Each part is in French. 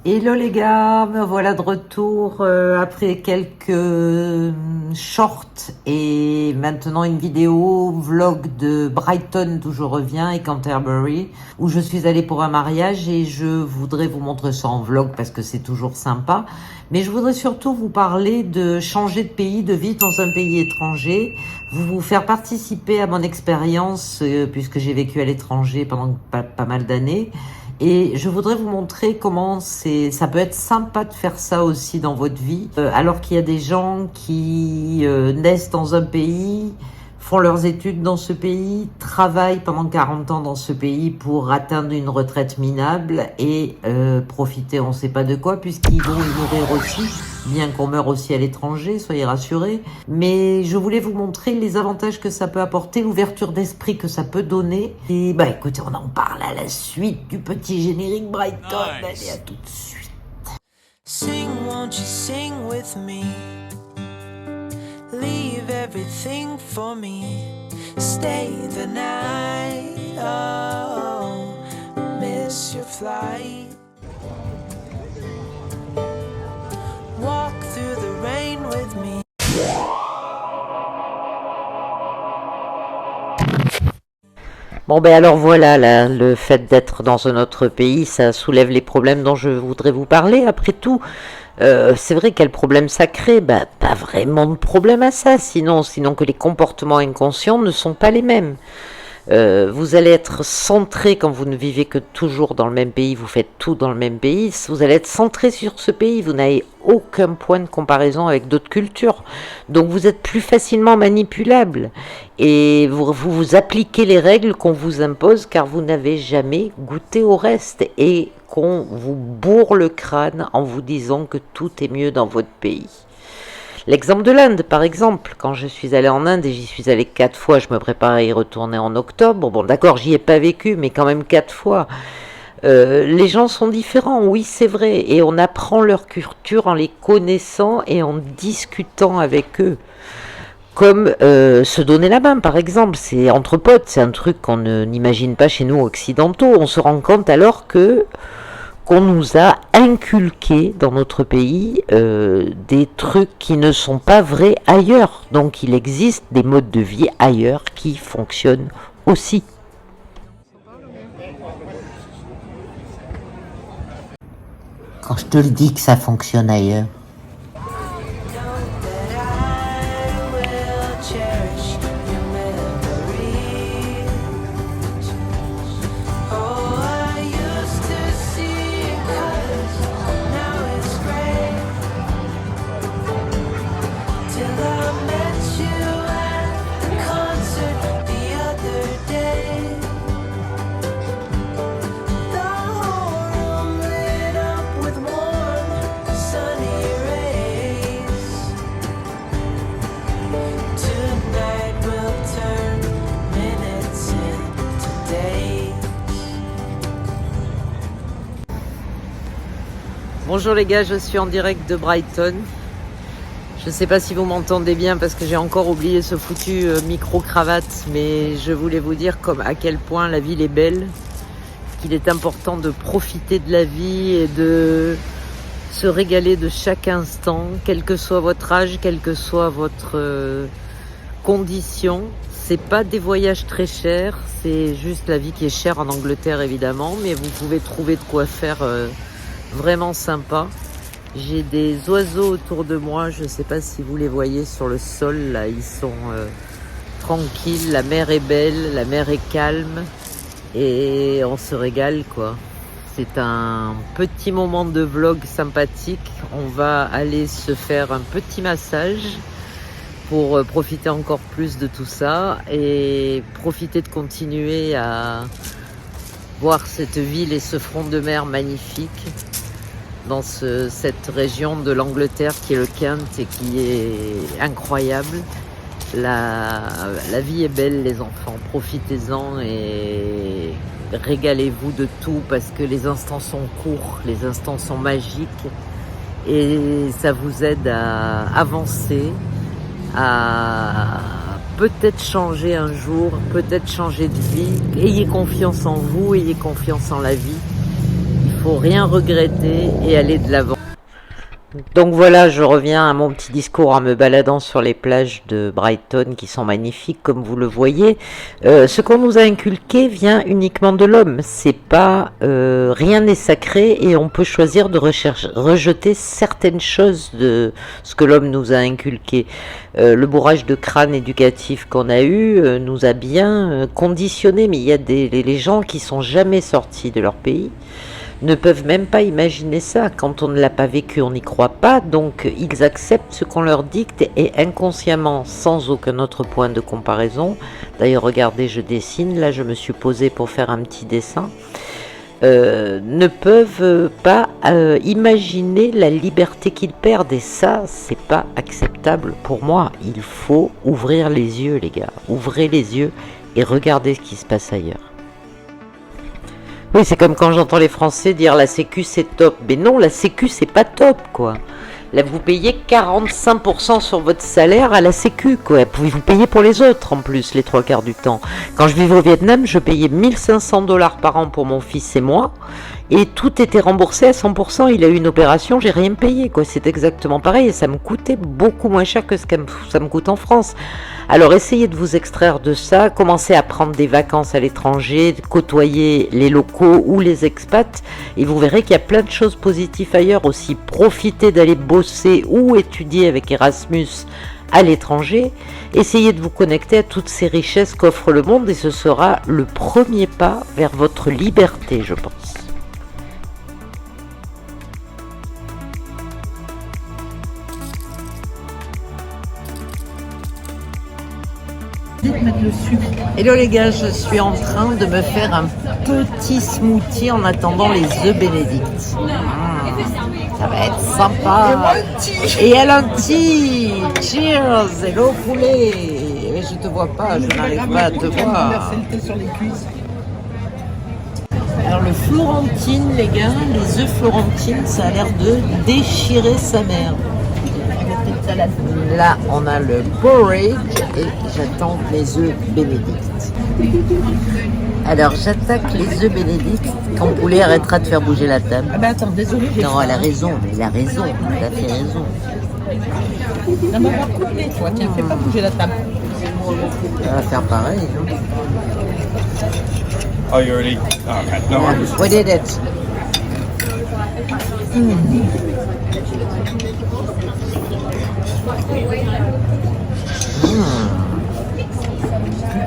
Hello les gars, me voilà de retour après quelques shorts et maintenant une vidéo vlog de Brighton d'où je reviens et Canterbury où je suis allée pour un mariage et je voudrais vous montrer ça en vlog parce que c'est toujours sympa. Mais je voudrais surtout vous parler de changer de pays, de vivre dans un pays étranger, vous faire participer à mon expérience puisque j'ai vécu à l'étranger pendant pas mal d'années. Et je voudrais vous montrer comment ça peut être sympa de faire ça aussi dans votre vie. Alors qu'il y a des gens qui naissent dans un pays, font leurs études dans ce pays, travaillent pendant 40 ans dans ce pays pour atteindre une retraite minable et profiter on ne sait pas de quoi puisqu'ils vont y mourir aussi, bien qu'on meure aussi à l'étranger, soyez rassurés. Mais je voulais vous montrer les avantages que ça peut apporter, l'ouverture d'esprit que ça peut donner. Et bah écoutez, on en parle à la suite du petit générique Brighton. Nice. Allez, à tout de suite. Sing, won't you sing with me? Leave everything for me. Stay the night. Oh, miss your flight. Walk through the rain with me. Bon ben alors voilà, là, le fait d'être dans un autre pays, ça soulève les problèmes dont je voudrais vous parler. Après tout, c'est vrai quel problème ça crée, bah, pas vraiment de problème à ça, sinon que les comportements inconscients ne sont pas les mêmes. Vous allez être centré quand vous ne vivez que toujours dans le même pays, vous faites tout dans le même pays, vous allez être centré sur ce pays, vous n'avez aucun point de comparaison avec d'autres cultures, donc vous êtes plus facilement manipulable et vous appliquez les règles qu'on vous impose car vous n'avez jamais goûté au reste et qu'on vous bourre le crâne en vous disant que tout est mieux dans votre pays. L'exemple de l'Inde, par exemple, quand je suis allée en Inde et j'y suis allée 4 fois, je me prépare à y retourner en octobre. Bon, d'accord, j'y ai pas vécu, mais quand même 4 fois. Les gens sont différents, oui, c'est vrai, et on apprend leur culture en les connaissant et en discutant avec eux. Comme se donner la main, par exemple, c'est entre potes, c'est un truc qu'on n'imagine pas chez nous occidentaux. On se rend compte alors qu'on nous a inculqué dans notre pays des trucs qui ne sont pas vrais ailleurs. Donc il existe des modes de vie ailleurs qui fonctionnent aussi. Quand je te le dis que ça fonctionne ailleurs. Bonjour les gars, je suis en direct de Brighton. Je ne sais pas si vous m'entendez bien parce que j'ai encore oublié ce foutu micro-cravate, mais je voulais vous dire à quel point la ville est belle, qu'il est important de profiter de la vie et de se régaler de chaque instant, quel que soit votre âge, quelle que soit votre condition. C'est pas des voyages très chers, c'est juste la vie qui est chère en Angleterre évidemment, mais vous pouvez trouver de quoi faire vraiment sympa. J'ai des oiseaux autour de moi, je ne sais pas si vous les voyez sur le sol, là ils sont tranquilles, la mer est belle, la mer est calme et on se régale quoi. C'est un petit moment de vlog sympathique, on va aller se faire un petit massage pour profiter encore plus de tout ça et profiter de continuer à voir cette ville et ce front de mer magnifique dans cette région de l'Angleterre qui est le Kent et qui est incroyable. La vie est belle les enfants, profitez-en et régalez-vous de tout parce que les instants sont courts, les instants sont magiques et ça vous aide à avancer, à peut-être changer un jour, peut-être changer de vie. Ayez confiance en vous, ayez confiance en la vie. Il faut rien regretter et aller de l'avant. Donc voilà, je reviens à mon petit discours en me baladant sur les plages de Brighton qui sont magnifiques comme vous le voyez. Ce qu'on nous a inculqué vient uniquement de l'homme. C'est pas rien n'est sacré et on peut choisir de rejeter certaines choses de ce que l'homme nous a inculqué. Le bourrage de crâne éducatif qu'on a eu nous a bien conditionné, mais il y a les gens qui sont jamais sortis de leur pays ne peuvent même pas imaginer ça. Quand on ne l'a pas vécu, on n'y croit pas, donc ils acceptent ce qu'on leur dicte et inconsciemment, sans aucun autre point de comparaison. D'ailleurs, regardez, je dessine, là je me suis posée pour faire un petit dessin. Ne peuvent pas imaginer la liberté qu'ils perdent et ça, c'est pas acceptable pour moi. Il faut ouvrir les yeux, les gars. Ouvrez les yeux et regardez ce qui se passe ailleurs. Oui, c'est comme quand j'entends les Français dire la sécu c'est top. Mais non, la sécu c'est pas top, quoi. Là, vous payez 45% sur votre salaire à la sécu, quoi. Vous payez pour les autres, en plus, les 3/4 du temps. Quand je vivais au Vietnam, je payais 1500 $ par an pour mon fils et moi. Et tout était remboursé à 100%. Il a eu une opération, j'ai rien payé, quoi. C'est exactement pareil. Et ça me coûtait beaucoup moins cher que ce que ça me coûte en France. Alors, essayez de vous extraire de ça. Commencez à prendre des vacances à l'étranger, côtoyer les locaux ou les expats. Et vous verrez qu'il y a plein de choses positives ailleurs aussi. Profitez d'aller bosser ou étudier avec Erasmus à l'étranger. Essayez de vous connecter à toutes ces richesses qu'offre le monde et ce sera le premier pas vers votre liberté, je pense. Hello les gars, je suis en train de me faire un petit smoothie en attendant les œufs bénédicts. Ça va être sympa. Et elle un petit. Cheers. Hello poulet. Mais je te vois pas, je n'arrive pas à te voir. Alors le Florentine les gars, les œufs Florentine, ça a l'air de déchirer sa mère. Là, on a le porridge et j'attends les œufs bénédicts. Alors, j'attaque les œufs bénédicts quand Poulet arrêtera de faire bouger la table. Ah bah attends, désolé. Non, elle a raison, mais elle a raison, elle a fait raison. Non, mais on va couper, toi, tiens, fais pas bouger la table. Elle va faire pareil, non? Oh, you already? Oh, okay. No worries. We did it.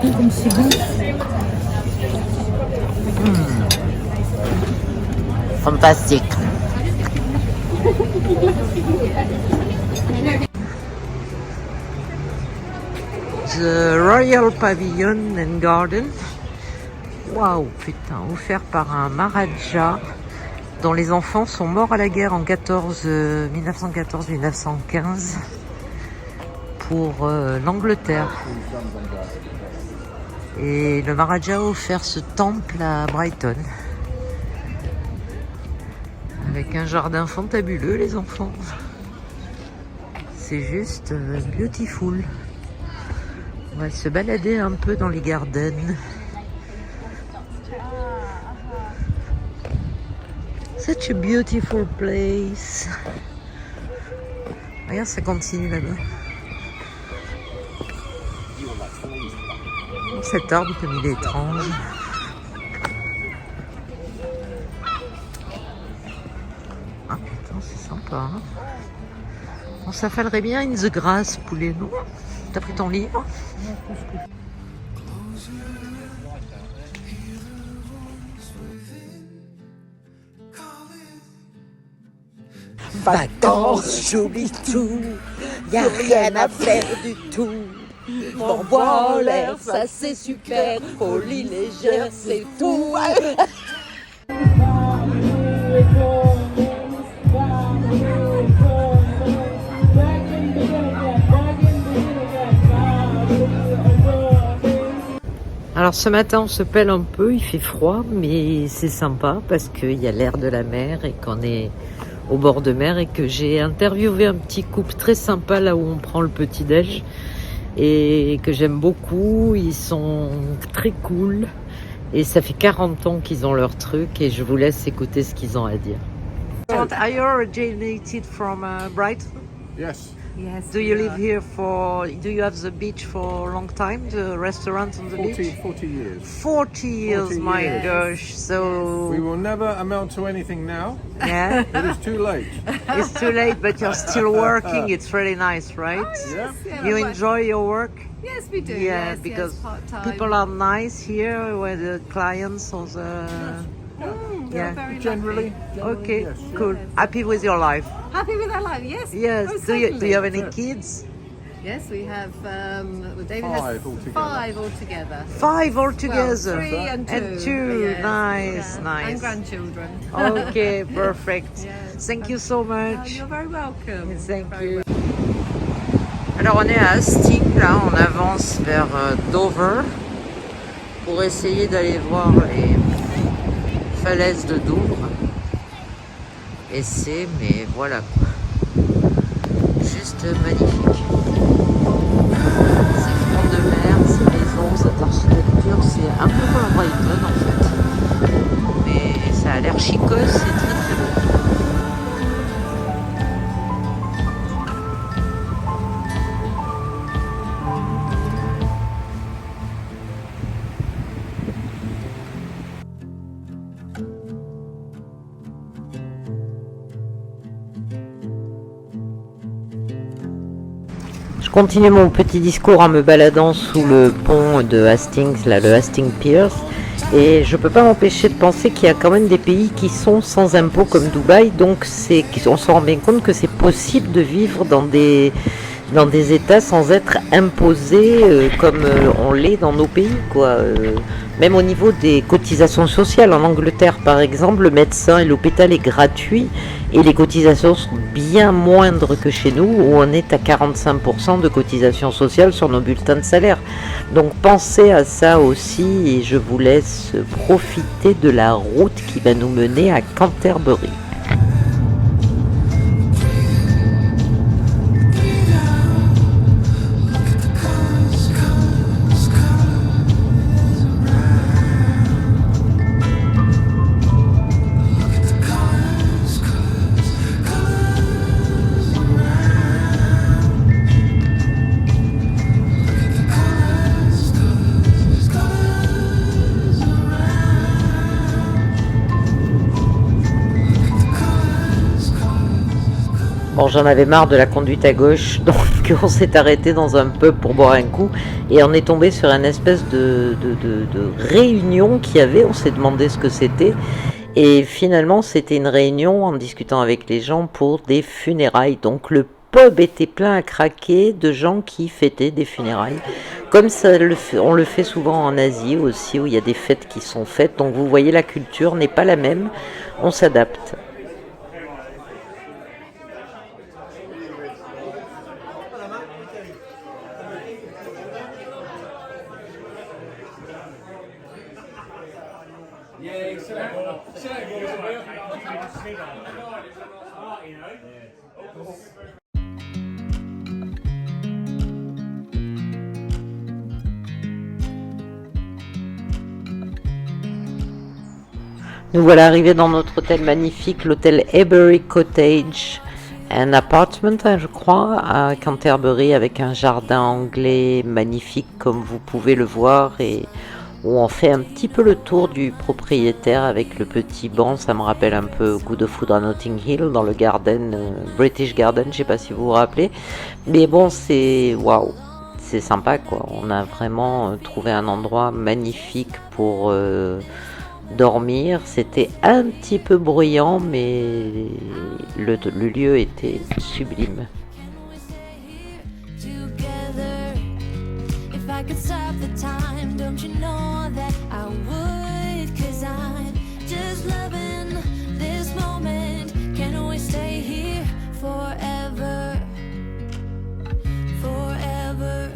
Comme c'est bon. Fantastique. The Royal Pavilion and Garden. Waouh, putain, offert par un Maharaja dont les enfants sont morts à la guerre en 1914-1915 pour l'Angleterre. Et le Maharaja a offert ce temple à Brighton. Avec un jardin fantabuleux, les enfants. C'est juste beautiful. On va se balader un peu dans les gardens. Such a beautiful place. Regarde, ça continue là-bas. Cet arbre, comme il est étrange. Ah putain, c'est sympa. Hein, bon, ça fallerait bien in the grass, poulet, non? T'as pris ton livre? Vacances, j'oublie tout, y a rien à faire du tout. M'envoie en l'air, ça c'est super, folie légère, c'est tout. Alors ce matin on se pèle un peu, il fait froid, mais c'est sympa parce qu'il y a l'air de la mer et qu'on est au bord de mer et que j'ai interviewé un petit couple très sympa là où on prend le petit-déj et que j'aime beaucoup. Ils sont très cool Et ça fait 40 ans qu'ils ont leur truc et je vous laisse écouter ce qu'ils ont à dire. Are you originated from Brighton? Yes. Yes. Do you live here do you have the beach for a long time, the restaurant on the 40 beach? years. 40 years, 40 my years. gosh. So, We will never amount to anything now. yeah, It is too late. it's too late, but you're still working. It's really nice, right? Yeah. You enjoy your work? Yes, we do. Yeah, yes, because part-time. people are nice here, where the clients or the... Yeah. Very Generally. Okay, yes. cool. Happy with your life? happy with our life. Yes. Yes. Oh, Do you have any certainly. kids? Yes, we have. Well, David Five has altogether. 5 altogether. 5 altogether. Well, 3 and 2. And 2. Yes. Nice, Yeah. nice. And grandchildren. Okay, perfect. Yes. Thank you so much. You're very welcome. Thank Very you. Alors on est à Hastings, là on avance vers Dover pour essayer d'aller voir les falaises de Douvres. Et mais voilà quoi, juste magnifique. Ces fronts de mer, ces maisons, cette architecture, c'est un peu comme Brighton en fait. Mais ça a l'air chicos, c'est très très beau. Je continue mon petit discours en me baladant sous le pont de Hastings, là, le Hastings Pier. Et je peux pas m'empêcher de penser qu'il y a quand même des pays qui sont sans impôts comme Dubaï. Donc on se rend bien compte que c'est possible de vivre dans des États sans être imposé comme on l'est dans nos pays, quoi. Même au niveau des cotisations sociales, en Angleterre par exemple, le médecin et l'hôpital est gratuit et les cotisations sont bien moindres que chez nous où on est à 45% de cotisations sociales sur nos bulletins de salaire. Donc pensez à ça aussi et je vous laisse profiter de la route qui va nous mener à Canterbury. Bon, j'en avais marre de la conduite à gauche, donc on s'est arrêté dans un pub pour boire un coup et on est tombé sur une espèce de réunion qu'il y avait. On s'est demandé ce que c'était et finalement c'était une réunion en discutant avec les gens pour des funérailles. Donc le pub était plein à craquer de gens qui fêtaient des funérailles. Comme ça, on le fait souvent en Asie aussi où il y a des fêtes qui sont faites. Donc vous voyez, la culture n'est pas la même, on s'adapte. Nous voilà arrivés dans notre hôtel magnifique, l'hôtel Ebury Cottage and Apartment, je crois, à Canterbury, avec un jardin anglais magnifique comme vous pouvez le voir et où on fait un petit peu le tour du propriétaire avec le petit banc. Ça me rappelle un peu Coup de foudre à Notting Hill dans le Garden, British Garden, je sais pas si vous vous rappelez. Mais bon, c'est waouh, c'est sympa quoi. On a vraiment trouvé un endroit magnifique pour dormir. C'était un petit peu bruyant, mais le lieu était sublime. I could stop the time, don't you know that I would? 'Cause I'm just loving this moment. Can we stay here forever? Forever.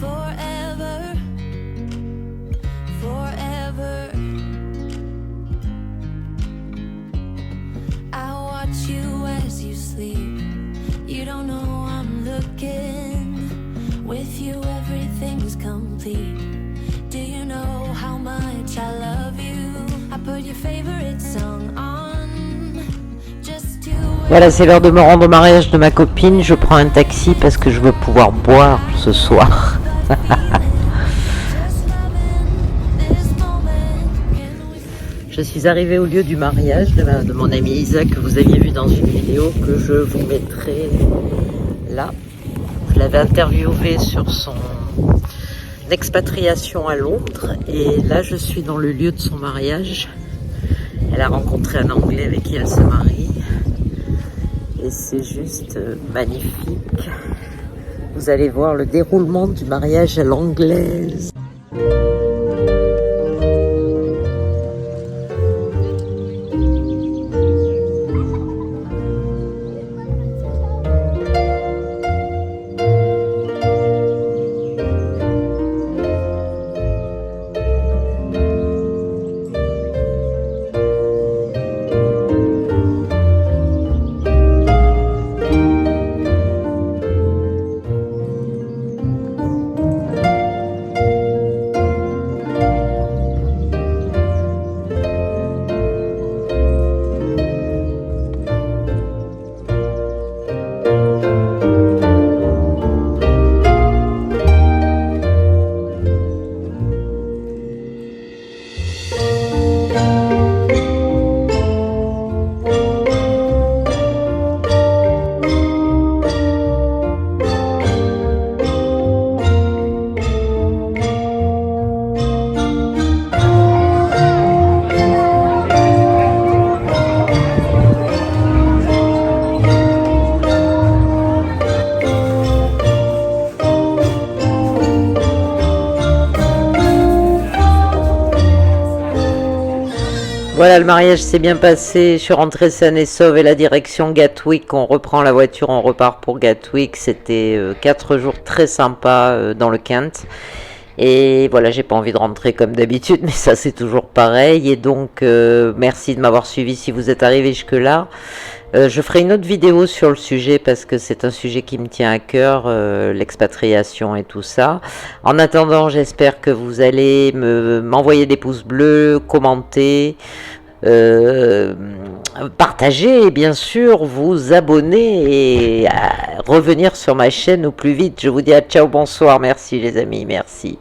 Forever. Forever. I watch you as you sleep. You don't know I'm looking. With you everything's complete. Do you know your favorite song on. Just to Voilà, c'est l'heure de me rendre au mariage de ma copine. Je prends un taxi parce que je veux pouvoir boire ce soir. Je suis arrivée au lieu du mariage de mon ami Isaac, que vous aviez vu dans une vidéo que je vous mettrai là. Je l'avais interviewé sur son expatriation à Londres et là je suis dans le lieu de son mariage. Elle a rencontré un Anglais avec qui elle se marie et c'est juste magnifique. Vous allez voir le déroulement du mariage à l'anglaise. Voilà, le mariage s'est bien passé, je suis rentrée saine et sauve et la direction Gatwick, on reprend la voiture, on repart pour Gatwick, c'était 4 jours très sympas dans le Kent. Et voilà, j'ai pas envie de rentrer comme d'habitude, mais ça c'est toujours pareil. Et donc, merci de m'avoir suivi si vous êtes arrivé jusque-là. Je ferai une autre vidéo sur le sujet parce que c'est un sujet qui me tient à cœur, l'expatriation et tout ça. En attendant, j'espère que vous allez m'envoyer des pouces bleus, commenter, partager et bien sûr vous abonner et revenir sur ma chaîne au plus vite. Je vous dis à ciao, bonsoir, merci les amis, merci.